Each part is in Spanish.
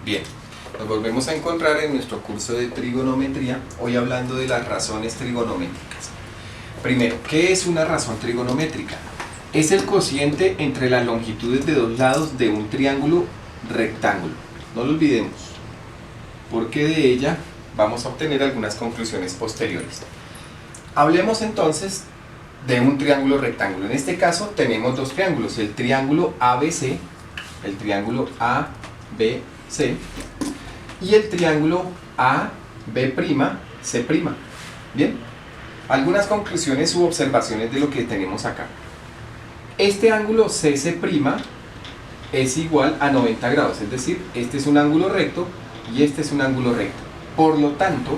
Bien, nos volvemos a encontrar en nuestro curso de trigonometría, hoy hablando de las razones trigonométricas. Primero, ¿qué es una razón trigonométrica? Es el cociente entre las longitudes de dos lados de un triángulo rectángulo. No lo olvidemos, porque de ella vamos a obtener algunas conclusiones posteriores. Hablemos entonces de un triángulo rectángulo. En este caso tenemos dos triángulos, el triángulo ABC, el triángulo ABC y el triángulo AB'C'. Bien, algunas conclusiones u observaciones de lo que tenemos acá. Este ángulo CC' es igual a 90 grados, es decir, este es un ángulo recto y este es un ángulo recto. Por lo tanto,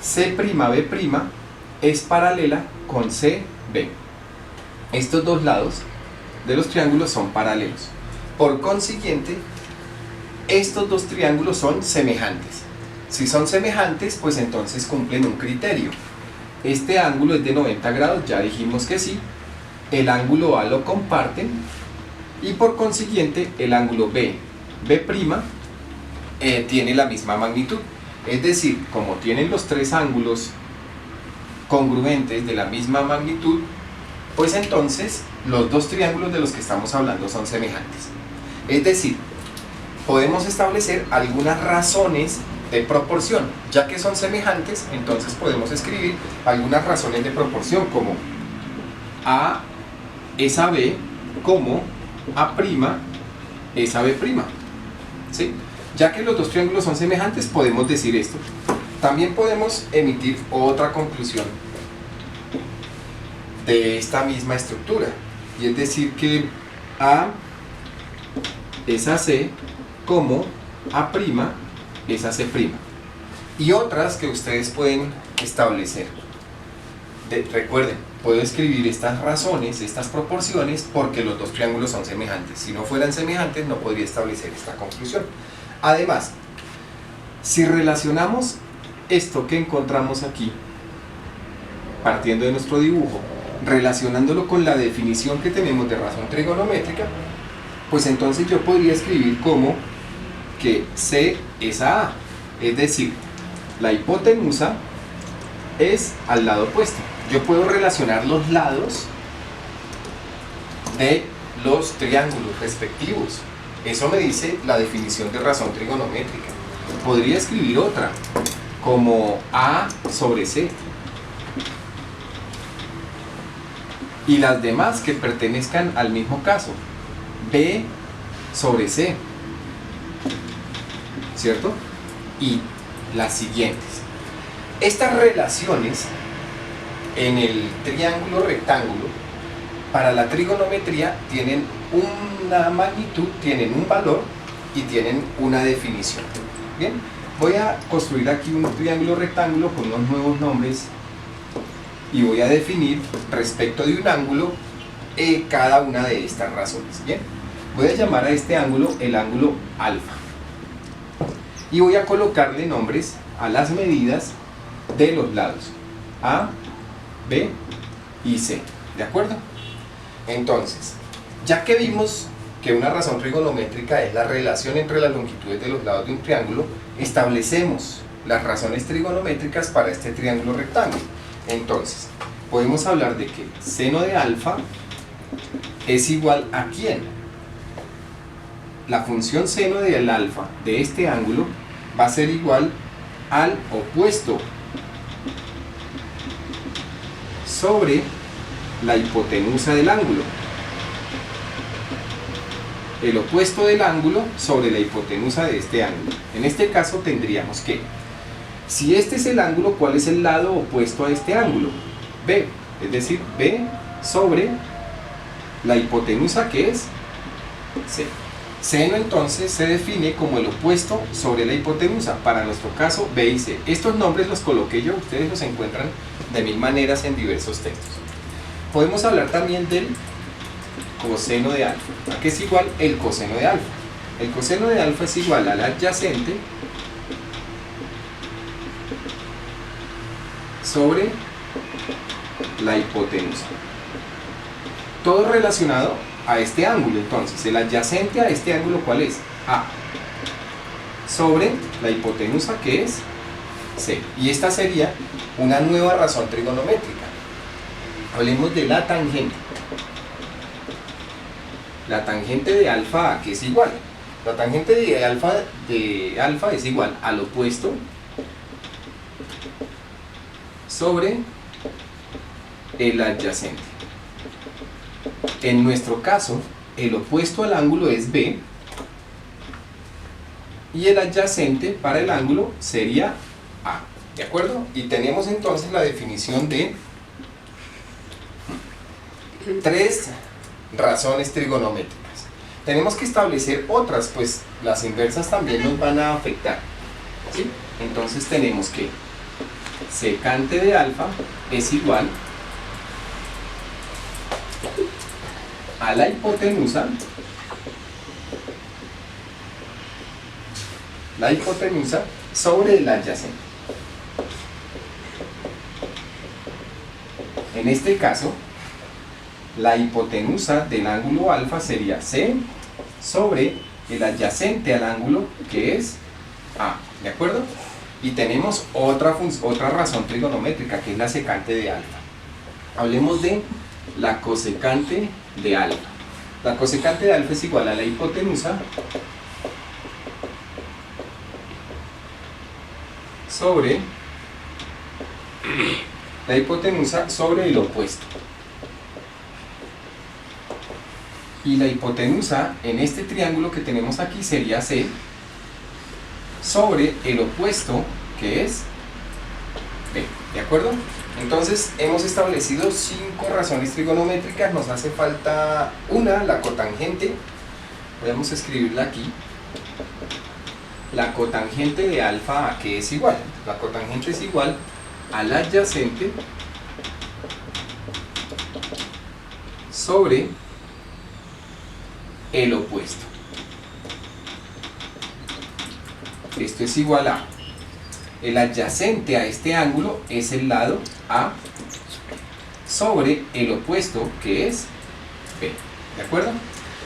C'B' es paralela con CB. Estos dos lados de los triángulos son paralelos. Por consiguiente, estos dos triángulos son semejantes. Si son semejantes, pues entonces cumplen un criterio. Este ángulo es de 90 grados, ya dijimos que sí. El ángulo A lo comparten y por consiguiente el ángulo B', tiene la misma magnitud. Es decir, como tienen los tres ángulos congruentes de la misma magnitud, pues entonces los dos triángulos de los que estamos hablando son semejantes. Es decir, podemos establecer algunas razones de proporción. Ya que son semejantes, entonces podemos escribir algunas razones de proporción como A es a B como A' es a B'. ¿Sí? Ya que los dos triángulos son semejantes, podemos decir esto. También podemos emitir otra conclusión de esta misma estructura, y es decir que A es a C como A' es a C', y otras que ustedes pueden establecer. Recuerden, puedo escribir estas razones, estas proporciones, porque los dos triángulos son semejantes. Si no fueran semejantes, no podría establecer esta conclusión. Además, si relacionamos esto que encontramos aquí, partiendo de nuestro dibujo, relacionándolo con la definición que tenemos de razón trigonométrica, pues entonces yo podría escribir como que C es a A, es decir, la hipotenusa es al lado opuesto. Yo puedo relacionar los lados de los triángulos respectivos. Eso me dice la definición de razón trigonométrica. Podría escribir otra, como A sobre C. Y las demás que pertenezcan al mismo caso, B sobre C. ¿Cierto? Y las siguientes. Estas relaciones en el triángulo rectángulo para la trigonometría tienen una magnitud, tienen un valor y tienen una definición. Bien, voy a construir aquí un triángulo rectángulo con unos nuevos nombres y voy a definir respecto de un ángulo cada una de estas razones. Bien, voy a llamar a este ángulo el ángulo alfa y voy a colocarle nombres a las medidas de los lados A, B y C. ¿De acuerdo? Entonces, ya que vimos que una razón trigonométrica es la relación entre las longitudes de los lados de un triángulo, establecemos las razones trigonométricas para este triángulo rectángulo. Entonces, podemos hablar de que seno de alfa es igual a ¿quién? La función seno del alfa de este ángulo va a ser igual al opuesto sobre la hipotenusa del ángulo. El opuesto del ángulo sobre la hipotenusa de este ángulo. En este caso tendríamos que, si este es el ángulo, ¿cuál es el lado opuesto a este ángulo? B, es decir, B sobre la hipotenusa, que es C. Seno entonces se define como el opuesto sobre la hipotenusa, para nuestro caso B y C. Estos nombres los coloqué yo, ustedes los encuentran de mil maneras en diversos textos. Podemos hablar también del coseno de alfa. ¿A qué es igual el coseno de alfa? El coseno de alfa es igual al adyacente sobre la hipotenusa. Todo relacionado a este ángulo. Entonces, el adyacente a este ángulo, ¿cuál es? A. sobre la hipotenusa, que es C. Y esta sería una nueva razón trigonométrica. Hablemos de la tangente. La tangente de alfa A, que es igual. La tangente de alfa es igual al opuesto sobre el adyacente. En nuestro caso, el opuesto al ángulo es B y el adyacente para el ángulo sería A. ¿De acuerdo? Y tenemos entonces la definición de tres razones trigonométricas. Tenemos que establecer otras, pues las inversas también nos van a afectar, ¿sí? Entonces tenemos que secante de alfa es igual a la hipotenusa sobre el adyacente. En este caso, la hipotenusa del ángulo alfa sería C sobre el adyacente al ángulo, que es A. ¿De acuerdo? Y tenemos otra razón trigonométrica, que es la secante de alfa. Hablemos de la cosecante de alfa. La cosecante de alfa es igual a la hipotenusa sobre el opuesto. Y la hipotenusa en este triángulo que tenemos aquí sería C sobre el opuesto, que es B. ¿De acuerdo? Entonces hemos establecido 5 razones trigonométricas. Nos hace falta una, la cotangente. Podemos escribirla aquí. La cotangente de alfa A, que es igual. La cotangente es igual al adyacente sobre el opuesto. Esto es igual a el adyacente a este ángulo es el lado A sobre el opuesto, que es B. ¿De acuerdo?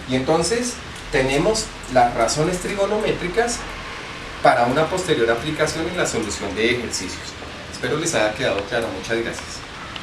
Y entonces tenemos las razones trigonométricas para una posterior aplicación en la solución de ejercicios. Espero les haya quedado claro. Muchas gracias.